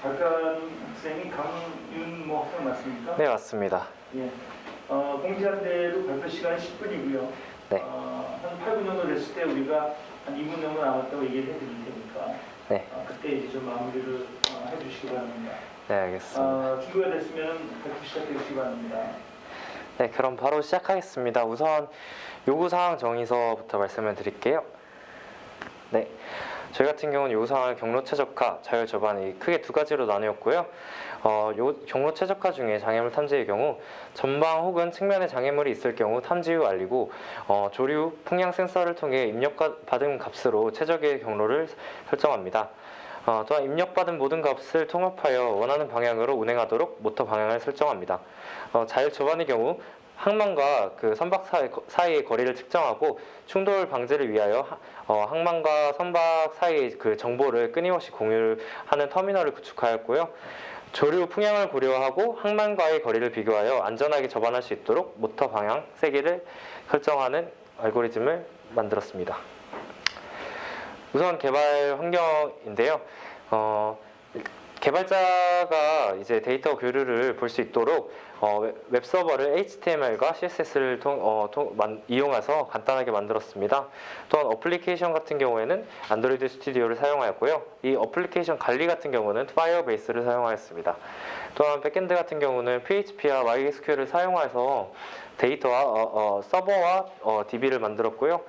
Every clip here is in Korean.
발표한 학생이 강윤모 학생 맞습니까? 네, 맞습니다. 예. 공지한 대로 발표 시간이 10분이고요. 네. 한 8분 정도 됐을 때 우리가 한 2분 정도 남았다고 얘기를 해드릴 테니까 네. 그때 이제 좀 마무리를 해주시기 바랍니다. 네, 알겠습니다. 준비가 됐으면 발표 시작해 주시기 바랍니다. 네, 그럼 바로 시작하겠습니다. 우선 요구사항 정의서부터 말씀을 드릴게요. 네, 저희 같은 경우는 요구사항을 경로 최적화, 자율 저반이 크게 두 가지로 나누었고요. 경로 최적화 중에 장애물 탐지의 경우 전방 혹은 측면에 장애물이 있을 경우 탐지 후 알리고 조류, 풍량 센서를 통해 입력받은 값으로 최적의 경로를 설정합니다. 또한 입력받은 모든 값을 통합하여 원하는 방향으로 운행하도록 모터 방향을 설정합니다. 자율 저반의 경우 항만과 그 선박 사이의 거리를 측정하고 충돌 방지를 위하여 항만과 선박 사이의 그 정보를 끊임없이 공유하는 터미널을 구축하였고요. 조류 풍향을 고려하고 항만과의 거리를 비교하여 안전하게 접안할 수 있도록 모터 방향 세기를 설정하는 알고리즘을 만들었습니다. 우선 개발 환경인데요. 개발자가 이제 데이터 교류를 볼 수 있도록 웹 서버를 HTML과 CSS를 이용해서 간단하게 만들었습니다. 또한 어플리케이션 같은 경우에는 안드로이드 스튜디오를 사용하였고요. 이 어플리케이션 관리 같은 경우는 파이어베이스를 사용하였습니다. 또한 백엔드 같은 경우는 PHP와 MySQL을 사용해서 데이터와 서버와 DB를 만들었고요.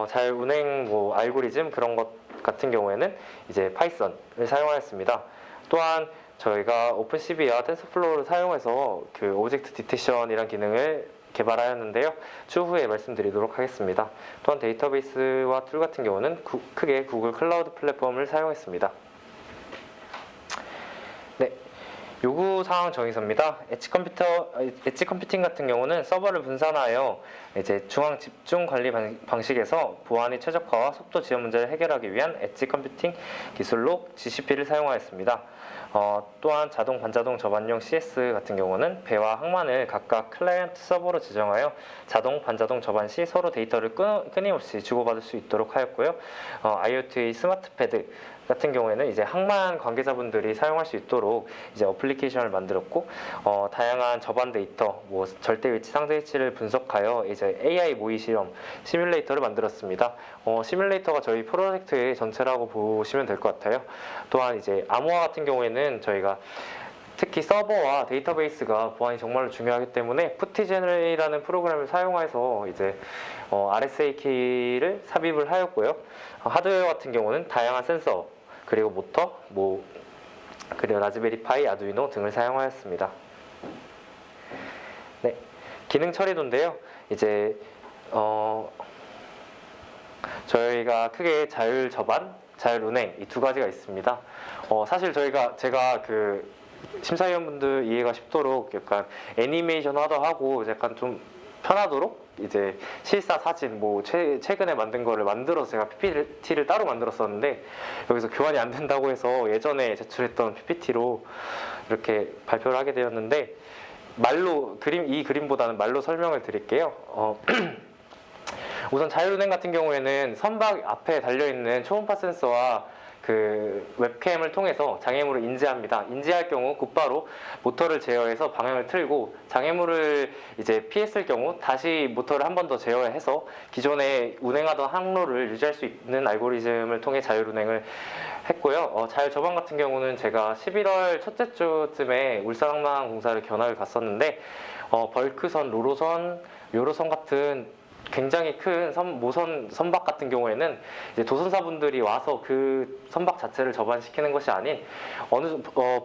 잘 운행 알고리즘 그런 것 같은 경우에는 이제 파이썬을 사용하였습니다. 또한 저희가 오픈CV와 텐서플로우를 사용해서 그 오브젝트 디텍션이라는 기능을 개발하였는데요. 추후에 말씀드리도록 하겠습니다. 또한 데이터베이스와 툴 같은 경우는 크게 구글 클라우드 플랫폼을 사용했습니다. 네, 요구사항 정의서입니다. 엣지 컴퓨팅 같은 경우는 서버를 분산하여 이제 중앙 집중 관리 방식에서 보안의 최적화와 속도 지연 문제를 해결하기 위한 엣지 컴퓨팅 기술로 GCP를 사용하였습니다. 또한 자동 반자동 저반용 CS 같은 경우는 배와 항만을 각각 클라이언트 서버로 지정하여 자동 반자동 저반 시 서로 데이터를 끊임없이 주고받을 수 있도록 하였고요. IoT 스마트 패드 같은 경우에는 이제 항만 관계자분들이 사용할 수 있도록 이제 어플리케이션을 만들었고 다양한 저반 데이터, 절대 위치, 상대 위치를 분석하여 이제 AI 모의 실험 시뮬레이터를 만들었습니다. 시뮬레이터가 저희 프로젝트의 전체라고 보시면 될 것 같아요. 또한 이제 암호화 같은 경우에는 저희가 특히 서버와 데이터베이스가 보안이 정말로 중요하기 때문에 푸티제너레이라는 프로그램을 사용해서 이제 RSA 키를 삽입을 하였고요. 하드웨어 같은 경우는 다양한 센서 그리고 모터, 그리고 라즈베리파이, 아두이노 등을 사용하였습니다. 네, 기능 처리도인데요. 이제 저희가 크게 자율 저반, 자율 운행 이 두 가지가 있습니다. 사실 제가 그 심사위원분들 이해가 쉽도록 약간 애니메이션화도 하고 약간 좀 편하도록 이제 실사 사진 최근에 만든 거를 만들어서 제가 PPT를 따로 만들었었는데 여기서 교환이 안 된다고 해서 예전에 제출했던 PPT로 이렇게 발표를 하게 되었는데 이 그림보다는 말로 설명을 드릴게요. 우선 자율운행 같은 경우에는 선박 앞에 달려있는 초음파 센서와 그 웹캠을 통해서 장애물을 인지합니다. 인지할 경우 곧바로 모터를 제어해서 방향을 틀고 장애물을 이제 피했을 경우 다시 모터를 한 번 더 제어해서 기존에 운행하던 항로를 유지할 수 있는 알고리즘을 통해 자율운행을 했고요. 자율 저반 같은 경우는 제가 11월 첫째 주쯤에 울산항만공사를 견학을 갔었는데 벌크선, 로로선, 요로선 같은 굉장히 큰 모선 선박 같은 경우에는 이제 도선사분들이 와서 그 선박 자체를 접안시키는 것이 아닌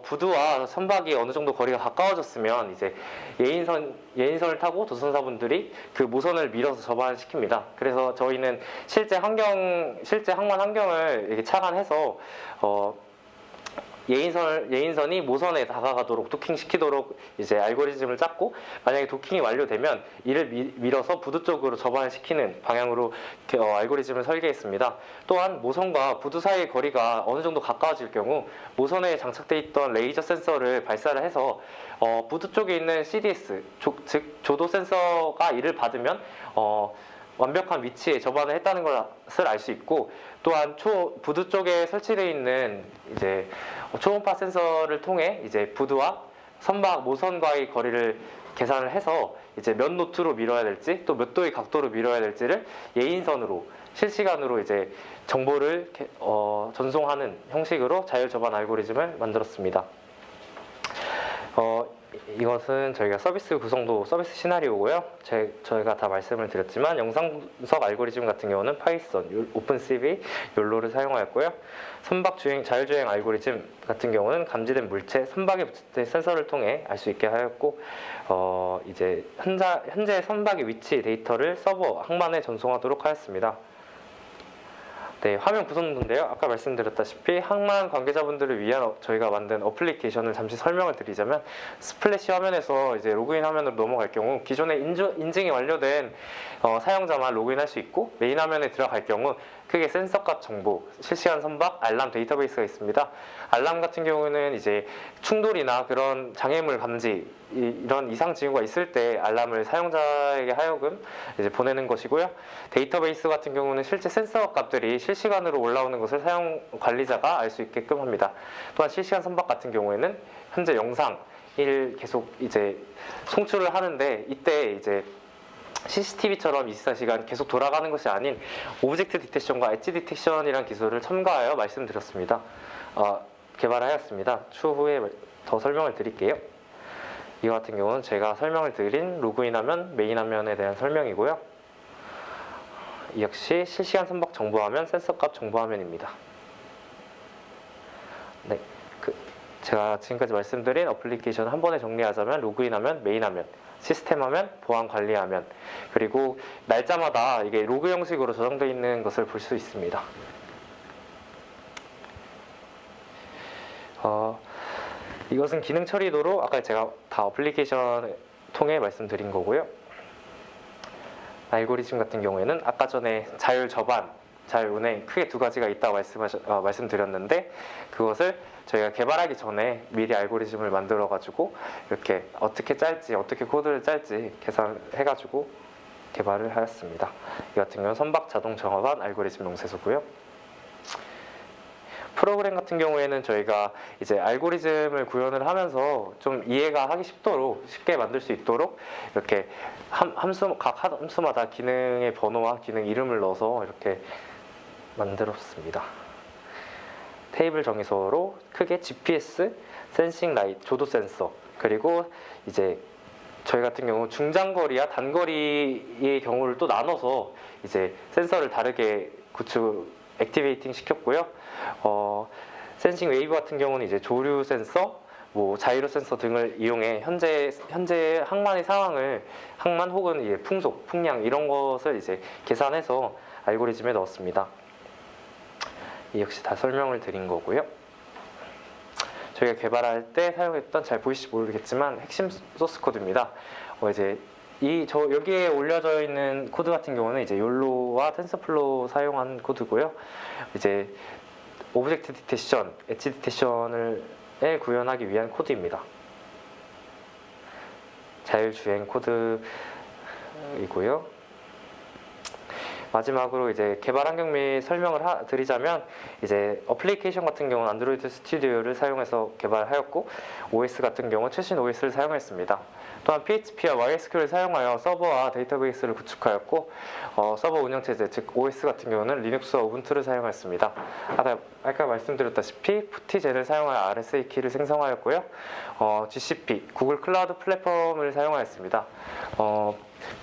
부두와 선박이 어느 정도 거리가 가까워졌으면 이제 예인선을 타고 도선사분들이 그 모선을 밀어서 접안시킵니다. 그래서 저희는 실제 항만 환경을 이렇게 착안해서 예인선이 모선에 다가가도록 도킹시키도록 이제 알고리즘을 짰고 만약에 도킹이 완료되면 이를 밀어서 부두 쪽으로 접안을 시키는 방향으로 알고리즘을 설계했습니다. 또한 모선과 부두 사이의 거리가 어느 정도 가까워질 경우 모선에 장착되어 있던 레이저 센서를 발사를 해서 부두 쪽에 있는 CDS 즉 조도 센서가 이를 받으면 완벽한 위치에 접안을 했다는 것을 알 수 있고, 또한 부두 쪽에 설치되어 있는 이제 초음파 센서를 통해 이제 부두와 선박 모선과의 거리를 계산을 해서 이제 몇 노트로 밀어야 될지 또 몇 도의 각도로 밀어야 될지를 예인선으로 실시간으로 이제 정보를 전송하는 형식으로 자율 접안 알고리즘을 만들었습니다. 이것은 저희가 서비스 구성도 서비스 시나리오고요. 저희가 다 말씀을 드렸지만 영상 분석 알고리즘 같은 경우는 파이썬, 오픈CV, 욜로를 사용하였고요. 선박 자율주행 알고리즘 같은 경우는 감지된 물체, 선박에 붙인 센서를 통해 알 수 있게 하였고, 이제 현재 선박의 위치 데이터를 서버 항만에 전송하도록 하였습니다. 네, 화면 구성도인데요. 아까 말씀드렸다시피 항만 관계자분들을 위한 저희가 만든 어플리케이션을 잠시 설명을 드리자면, 스플래시 화면에서 이제 로그인 화면으로 넘어갈 경우 기존에 인증이 완료된 사용자만 로그인할 수 있고, 메인 화면에 들어갈 경우 크게 센서값 정보, 실시간 선박, 알람 데이터베이스가 있습니다. 알람 같은 경우는 이제 충돌이나 그런 장애물 감지, 이런 이상 징후가 있을 때 알람을 사용자에게 하여금 이제 보내는 것이고요. 데이터베이스 같은 경우는 실제 센서 값들이 실시간으로 올라오는 것을 사용 관리자가 알 수 있게끔 합니다. 또한 실시간 선박 같은 경우에는 현재 영상을 계속 이제 송출을 하는데, 이때 이제 CCTV처럼 24시간 계속 돌아가는 것이 아닌 오브젝트 디텍션과 엣지 디텍션이라는 기술을 첨가하여 말씀드렸습니다. 개발하였습니다. 추후에 더 설명을 드릴게요. 이 같은 경우는 제가 설명을 드린 로그인 화면, 메인 화면에 대한 설명이고요. 이 역시 실시간 선박 정보 화면, 센서 값 정보 화면입니다. 네, 제가 지금까지 말씀드린 어플리케이션 한 번에 정리하자면 로그인 화면, 메인 화면, 시스템 화면, 보안 관리 화면, 그리고 날짜마다 이게 로그 형식으로 저장되어 있는 것을 볼 수 있습니다. 이것은 기능 처리도로 아까 제가 다 어플리케이션 통해 말씀드린 거고요. 알고리즘 같은 경우에는 아까 전에 자율 접안, 자율 운행 크게 두 가지가 있다고 말씀드렸는데, 그것을 저희가 개발하기 전에 미리 알고리즘을 만들어 가지고 이렇게 어떻게 짤지, 어떻게 코드를 짤지 계산해가지고 개발을 하였습니다. 이 같은 경우는 선박 자동 정화반 알고리즘 용세소고요. 프로그램 같은 경우에는 저희가 이제 알고리즘을 구현을 하면서 좀 이해가 하기 쉽게 만들 수 있도록 이렇게 각 함수마다 기능의 번호와 기능 이름을 넣어서 이렇게 만들었습니다. 테이블 정의소로 크게 GPS, 센싱 라이트, 조도 센서, 그리고 이제 저희 같은 경우 중장거리와 단거리의 경우를 또 나눠서 이제 센서를 다르게 액티베이팅 시켰고요. 센싱 웨이브 같은 경우는 이제 조류 센서, 자이로 센서 등을 이용해 현재 항만의 상황을 항만 혹은 이제 풍속, 풍량 이런 것을 이제 계산해서 알고리즘에 넣었습니다. 이 역시 다 설명을 드린 거고요. 저희가 개발할 때 사용했던, 잘 보이실지 모르겠지만 핵심 소스 코드입니다. 여기에 올려져 있는 코드 같은 경우는 이제 욜로와 텐서플로우 사용한 코드고요. 이제 오브젝트 디텍션, 엣지 디텍션을 구현하기 위한 코드입니다. 자율주행 코드이고요. 마지막으로 이제 개발 환경 및 설명을 드리자면, 이제 어플리케이션 같은 경우는 안드로이드 스튜디오를 사용해서 개발하였고, OS 같은 경우 최신 OS를 사용했습니다. 또한 PHP와 MySQL을 사용하여 서버와 데이터베이스를 구축하였고, 서버 운영체제, 즉 OS 같은 경우는 리눅스와 우분투를 사용했습니다. 아까 말씀드렸다시피 푸티젠을 사용하여 RSA 키를 생성하였고요. GCP, 구글 클라우드 플랫폼을 사용하였습니다.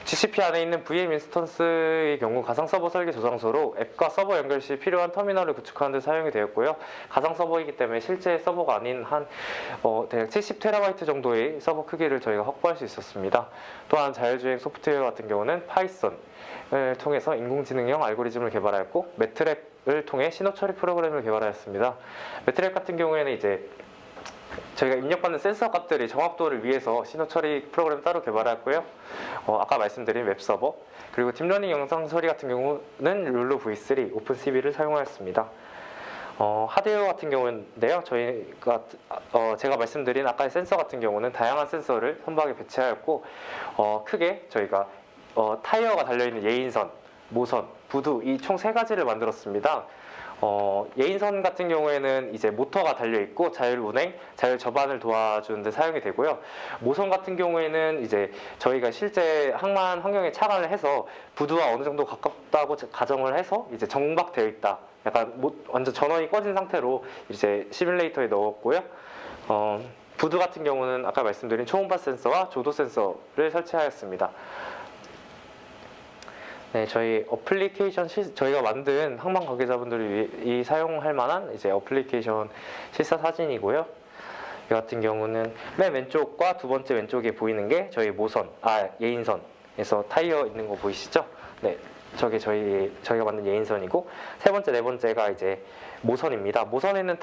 GCP 안에 있는 VM 인스턴스의 경우 가상 서버 설계 저장소로 앱과 서버 연결 시 필요한 터미널을 구축하는 데 사용이 되었고요. 가상 서버이기 때문에 실제 서버가 아닌 대략 70TB 정도의 서버 크기를 저희가 확보할 수 있었습니다. 또한 자율주행 소프트웨어 같은 경우는 파이썬을 통해서 인공지능형 알고리즘을 개발하였고, 매트랩을 통해 신호 처리 프로그램을 개발하였습니다. 매트랩 같은 경우에는 이제 저희가 입력받는 센서 값들의 정확도를 위해서 신호 처리 프로그램 따로 개발했고요. 아까 말씀드린 웹서버, 그리고 딥러닝 영상 처리 같은 경우는 룰루 V3, 오픈CV를 사용하였습니다. 하드웨어 같은 경우인데요. 제가 말씀드린 아까의 센서 같은 경우는 다양한 센서를 선박에 배치하였고, 크게 저희가 타이어가 달려있는 예인선, 모선, 부두 이 총 세 가지를 만들었습니다. 예인선 같은 경우에는 이제 모터가 달려 있고 자율 운행, 자율 접안을 도와주는 데 사용이 되고요. 모선 같은 경우에는 이제 저희가 실제 항만 환경에 착안을 해서 부두와 어느 정도 가깝다고 가정을 해서 이제 정박되어 있다. 약간 완전 전원이 꺼진 상태로 이제 시뮬레이터에 넣었고요. 부두 같은 경우는 아까 말씀드린 초음파 센서와 조도 센서를 설치하였습니다. 네, 저희 어플리케이션 저희가 만든 항만 관계자분들이 사용할 만한 이제 어플리케이션 실사 사진이고요. 이 같은 경우는 맨 왼쪽과 두 번째 왼쪽에 보이는 게 저희 예인선에서 타이어 있는 거 보이시죠? 네, 저게 저희가 만든 예인선이고 세 번째, 네 번째가 이제 모선입니다. 모선에는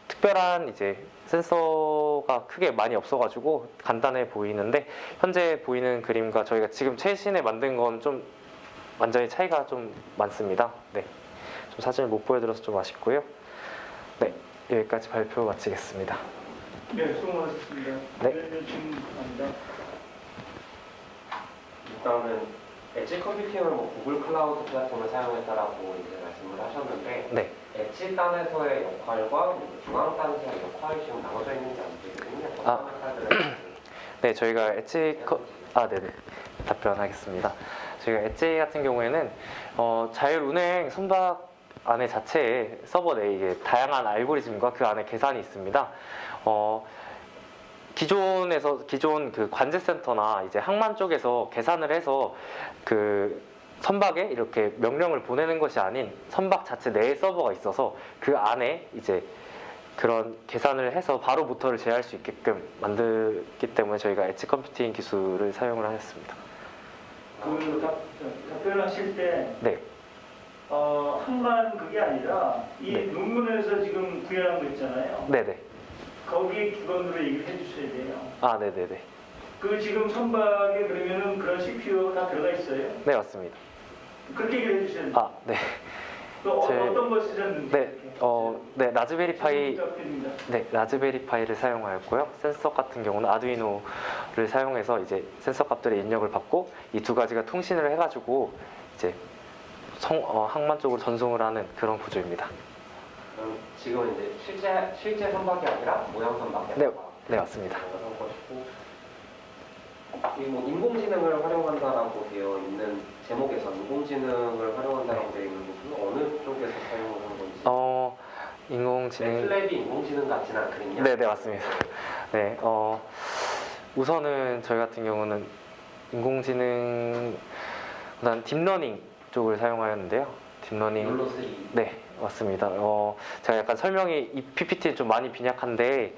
특별한 이제 센서가 크게 많이 없어가지고 간단해 보이는데 현재 보이는 그림과 저희가 지금 최신에 만든 건 좀 완전히 차이가 좀 많습니다. 네, 좀 사진을 못 보여드려서 좀 아쉽고요. 네, 여기까지 발표 마치겠습니다. 네, 수고하셨습니다. 네. 질문 감사합니다. 일단은 엣지 컴퓨팅을 구글 클라우드 플랫폼을 사용했다라고 이제 말씀을 하셨는데 네, 엣지 단에서의 역할과 중앙 단에서의 역할이 지금 나눠져 있는지 안 보이거든요. 네, 저희가 네네, 답변하겠습니다. 저희가 엣지 같은 경우에는 자율 운행 선박 안에 자체에 서버 내에 이게 다양한 알고리즘과 그 안에 계산이 있습니다. 기존 그 관제센터나 이제 항만 쪽에서 계산을 해서 그 선박에 이렇게 명령을 보내는 것이 아닌 선박 자체 내에 서버가 있어서 그 안에 이제 그런 계산을 해서 바로 모터를 제어할 수 있게끔 만들기 때문에 저희가 엣지 컴퓨팅 기술을 사용을 하였습니다. 그 답변하실 때 네, 항만 그게 아니라 이 네. 논문에서 지금 구현한 거 있잖아요. 네네. 거기에 기본으로 얘기를 해주셔야 돼요. 네네네. 그 지금 선박에 그러면은 그런 CPU가 다 들어가 있어요? 네, 맞습니다. 그렇게 얘기를 해주셔야 돼요. 네. 그 어떤 걸 쓰셨는지. 네, 네, 라즈베리파이, 답변입니다. 네, 라즈베리파이를 사용하였고요. 센서 같은 경우는 아두이노를 사용해서 이제 센서 값들의 입력을 받고 이 두 가지가 통신을 해가지고 이제 항만 쪽으로 전송을 하는 그런 구조입니다. 그럼 지금은 이제 실제 선박이 아니라 모양 선박이 네, 네, 맞습니다. 그리고 인공지능을 활용한다라고 되어 있는 제목에서 인공지능을 활용한다라고 되어 있는 부분은 어느 쪽에서 사용을 하는 건지. 인공지능. 플랩이 인공지능 같지는 않거든요. 네, 네, 맞습니다. 네, 우선은 저희 같은 경우는 인공지능, 그다음 딥러닝 쪽을 사용하였는데요. 딥러닝. 룰로3. 네, 맞습니다. 제가 약간 설명이 이 PPT는 좀 많이 빈약한데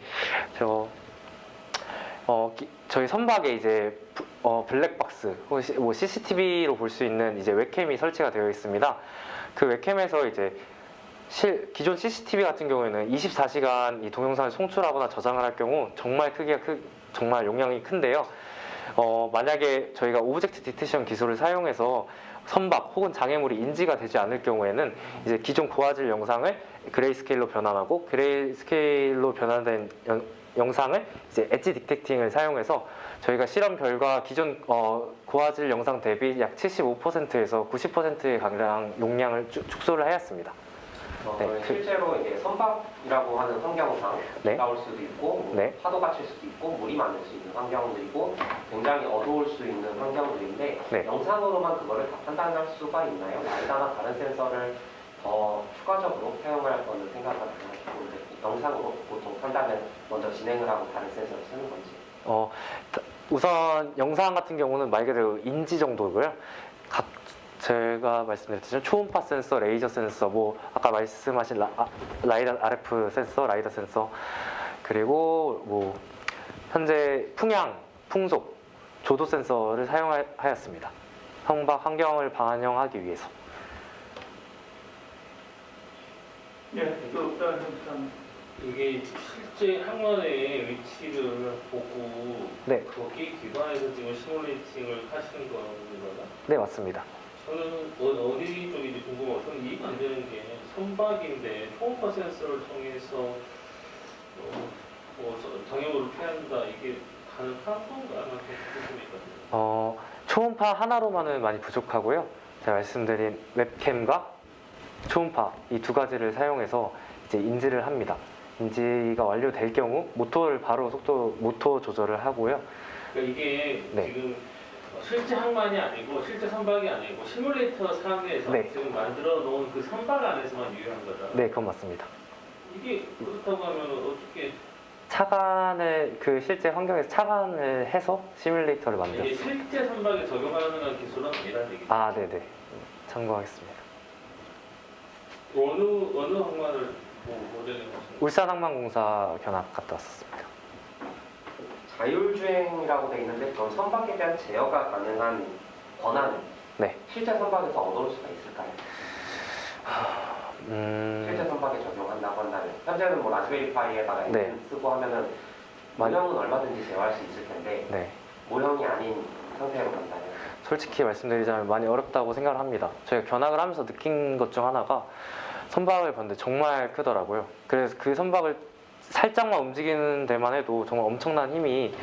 저희 선박에 이제 블랙박스, 뭐 CCTV로 볼 수 있는 이제 웹캠이 설치가 되어 있습니다. 그 웹캠에서 이제 기존 CCTV 같은 경우에는 24시간 이 동영상을 송출하거나 저장을 할 경우 정말 정말 용량이 큰데요. 만약에 저희가 오브젝트 디텍션 기술을 사용해서 선박 혹은 장애물이 인지가 되지 않을 경우에는 이제 기존 고화질 영상을 그레이스케일로 변환하고 그레이스케일로 변환된 영상을 이제 엣지 디텍팅을 사용해서 저희가 실험 결과 기존 고화질 영상 대비 약 75%에서 90%의 가량 용량을 축소를 하였습니다. 네, 실제로 이게 선박이라고 하는 환경상 네. 비가 올 수도 있고 네. 파도가 칠 수도 있고 물이 많을 수 있는 환경들이고 굉장히 어두울 수 있는 환경들인데 네. 영상으로만 그거를 다 판단할 수가 있나요? 라이다나 다른 센서를 더 추가적으로 사용할 거는 생각을 안 하시고 영상으로 보통 판단을 먼저 진행을 하고 다른 센서를 쓰는 건지. 우선 영상 같은 경우는 말 그대로 인지 정도고요. 제가 말씀드렸듯이 초음파 센서, 레이저 센서, 뭐 아까 말씀하신 라이다 RF 센서, 라이더 센서, 그리고 뭐 현재 풍향, 풍속, 조도 센서를 사용하였습니다. 선박 환경을 반영하기 위해서. 네, 또 다른 사람. 이게 실제 항만의 위치를 보고 네, 거기에 기반해서 지금 시뮬레이팅을 하시는 건가요? 네 맞습니다. 저는 어디 쪽인지 궁금하고 저는 이해가 안 되는 게 선박인데 초음파 센서를 통해서 방향으로 피한다 이게 가능한 건가? 라는 궁금이 있거든요. 초음파 하나로만은 많이 부족하고요. 제가 말씀드린 웹캠과 초음파 이 두 가지를 사용해서 이제 인지를 합니다. 인지가 완료될 경우 모터를 바로 모터 조절을 하고요. 그러니까 이게 네. 지금 실제 항만이 아니고 실제 선박이 아니고 시뮬레이터 상에서 네. 지금 만들어 놓은 그 선박 안에서만 유효한 거잖아요. 네, 그건 맞습니다. 이게 그렇다고 하면 어떻게 차관을 실제 환경에서 차관을 해서 시뮬레이터를 이게 만들었어요. 실제 선박에 적용하는 기술은 아니라는 얘기죠. 아, 네네. 참고하겠습니다. 어느 항만을 모델링 하시는 거예요? 울산항만공사 견학 갔다 왔었습니다. 자율주행이라고 돼 있는데 그럼 선박에 대한 제어가 가능한 권한은 네. 실제 선박에서 얻어올 수가 있을까요? 실제 선박에 적용한다고 한다면 현재는 뭐 라즈베리 파이에다가 엔진 네. 쓰고 하면은 모형은 얼마든지 제어할 수 있을 텐데 네. 모형이 아닌 상태로 간다면 솔직히 말씀드리자면 많이 어렵다고 생각을 합니다. 저희가 견학을 하면서 느낀 것 중 하나가 선박을 봤는데 정말 크더라고요. 그래서 그 선박을 살짝만 움직이는 데만 해도 정말 엄청난 힘이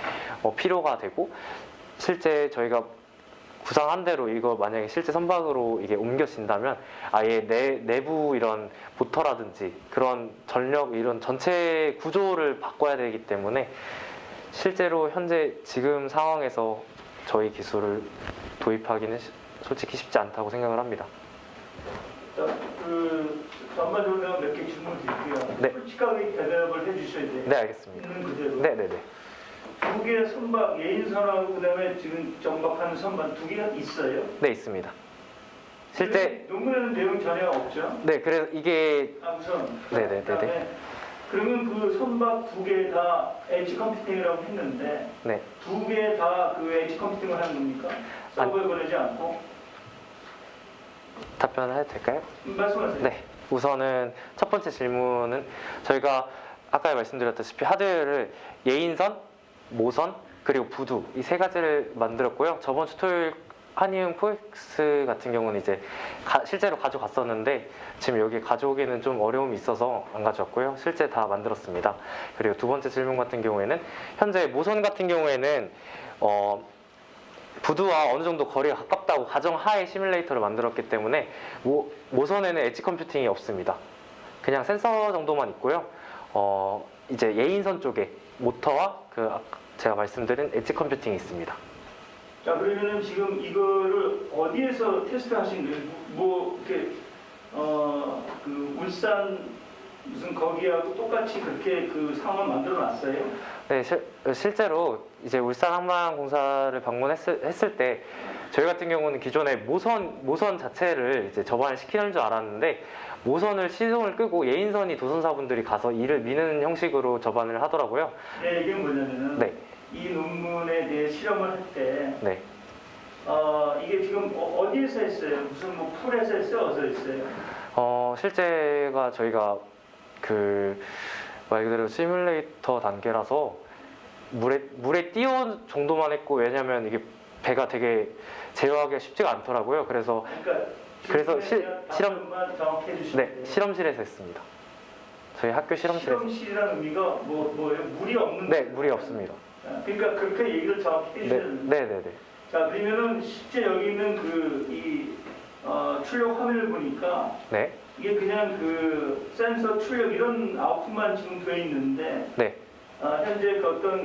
필요가 되고 실제 저희가 구상한 대로 이거 만약에 실제 선박으로 이게 옮겨진다면 아예 내부 이런 모터라든지 그런 전력 이런 전체 구조를 바꿔야 되기 때문에 실제로 현재 지금 상황에서 저희 기술을 도입하기는 솔직히 쉽지 않다고 생각을 합니다. 전반적으로 몇 개 질문 드릴게요. 네. 솔직하게 대답을 해주셔야 돼요. 네, 알겠습니다. 있는 그대로. 네네네. 두 개의 선박, 예인선하고 그다음에 지금 정박하는 선박 두 개가 있어요. 네, 있습니다. 실제 논문에는 내용 전혀 없죠. 네, 그래서 이게 우선. 네네네네. 그다음에 그러면 그 선박 두 개 다 엣지 컴퓨팅이라고 했는데 네. 두 개 다 그 엣지 컴퓨팅을 하는 겁니까? 서버에 보내지 않고? 답변을 해도 될까요? 말씀하세요. 네. 우선은 첫 번째 질문은 저희가 아까 말씀드렸다시피 하드웨어를 예인선, 모선, 그리고 부두 이 세 가지를 만들었고요. 저번 주 토요일 한이응 포엑스 같은 경우는 이제 실제로 가져갔었는데 지금 여기 가져오기는 좀 어려움이 있어서 안 가져왔고요. 실제 다 만들었습니다. 그리고 두 번째 질문 같은 경우에는 현재 모선 같은 경우에는 부두와 어느 정도 거리가 가깝다고 가정하에 시뮬레이터를 만들었기 때문에 모선에는 엣지 컴퓨팅이 없습니다. 그냥 센서 정도만 있고요. 이제 예인선 쪽에 모터와 제가 말씀드린 엣지 컴퓨팅이 있습니다. 자, 그러면은 지금 이거를 어디에서 테스트하신 거예요? 뭐 이렇게 그 울산 무슨 거기하고 똑같이 그렇게 그 상황을 만들어놨어요? 네, 실제로 이제 울산항만공사를 방문했을 때 저희 같은 경우는 기존에 모선 자체를 이제 접안을 시키는 줄 알았는데 모선을 시동을 끄고 예인선이 도선사분들이 가서 이를 미는 형식으로 접안을 하더라고요. 네, 이게 뭐냐면은 네, 이 논문에 대해 실험을 할 때 네. 이게 지금 어디에서 했어요? 무슨 뭐 풀에서 했어요? 어디서 했어요? 실제가 저희가 말 그대로 시뮬레이터 단계라서 물에 띄워 정도만 했고 왜냐면 이게 배가 되게 제어하기가 쉽지가 않더라고요. 그래서 실험만 정확히 해주시면 네, 돼요. 실험실에서 했습니다. 저희 학교 실험실에서. 실험실이라는 의미가 뭐예요? 물이 없는 네, 거예요? 물이 없습니다. 그러니까 그렇게 얘기를 정확히 네, 해주셔야 됩니다. 네, 네, 네. 자, 그러면은 실제 여기 있는 출력 화면을 보니까 네, 이게 그냥 그 센서 출력 이런 아웃풋만 지금 되어 있는데 네, 현재 그 어떤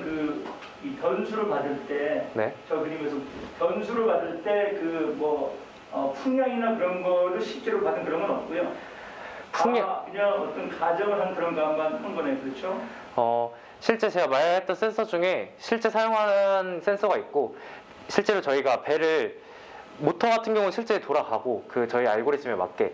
이 변수를 받을 때 네. 저 그림에서 변수를 받을 때 풍량이나 그런 거를 실제로 받은 그런 건 없고요. 그냥 어떤 가정을 한 그런 것만 한 거네, 그렇죠? 실제 제가 말했던 센서 중에 실제 사용하는 센서가 있고 실제로 저희가 배를 모터 같은 경우는 실제 돌아가고 저희 알고리즘에 맞게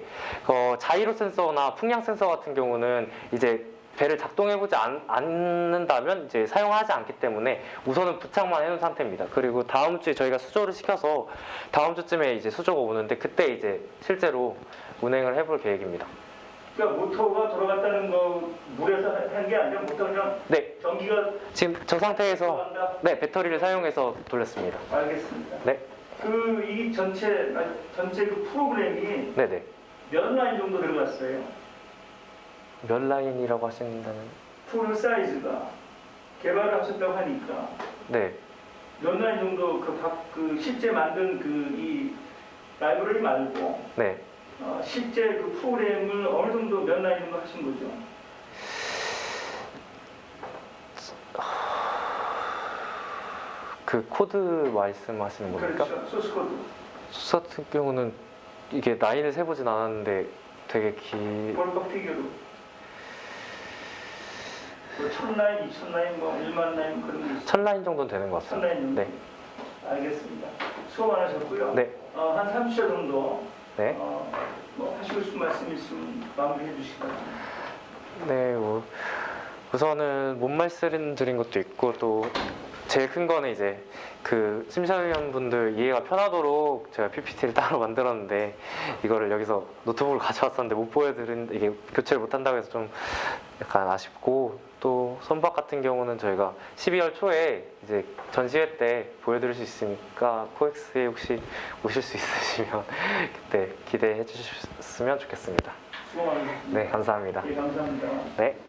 자이로 센서나 풍량 센서 같은 경우는 이제 배를 작동해보지 않는다면 이제 사용하지 않기 때문에 우선은 부착만 해놓은 상태입니다. 그리고 다음 주에 저희가 수조를 시켜서 다음 주쯤에 이제 수조가 오는데 그때 이제 실제로 운행을 해볼 계획입니다. 그러니까 모터가 돌아갔다는 거 물에서 한 게 아니라 모터 그냥 네, 전기가 지금 저 상태에서 돌아간다? 네 배터리를 사용해서 돌렸습니다. 알겠습니다. 네, 이 전체 그 프로그램이 네네. 몇 라인 정도 들어갔어요? 몇 라인이라고 하신다면? 풀 사이즈가 개발을 하셨다고 하니까 네, 몇 라인 정도 실제 만든 라이브러리 말고 네. 실제 그 프로그램을 어느 정도 몇 라인 정도 하신 거죠? 그 코드 말씀하시는 겁니까? 그렇죠. 소스 코드. 소스 같은 경우는 이게 라인을 세보진 않았는데 되게 볼박 피규어로. 뭐 1000라인, 2000라인, 뭐 1만 라인 그런 게 있어요. 1000라인 정도는 되는 것 같습니다. 1000라인 정도. 네. 알겠습니다. 수고 많으셨고요. 네. 한 30초 정도 네. 뭐 하시고 싶은 말씀 있으면 마무리해 주시기 바랍니다. 네, 뭐 우선은 못 말씀드린 것도 있고 또 제일 큰 거는 이제 그 심사위원분들 이해가 편하도록 제가 PPT를 따로 만들었는데 이거를 여기서 노트북을 가져왔었는데 못 보여드린 이게 교체를 못 한다고 해서 좀 약간 아쉽고 또 선박 같은 경우는 저희가 12월 초에 이제 전시회 때 보여드릴 수 있으니까 코엑스에 혹시 오실 수 있으시면 그때 기대해 주셨으면 좋겠습니다. 수고 많으셨습니다. 네, 감사합니다. 예, 감사합니다. 네.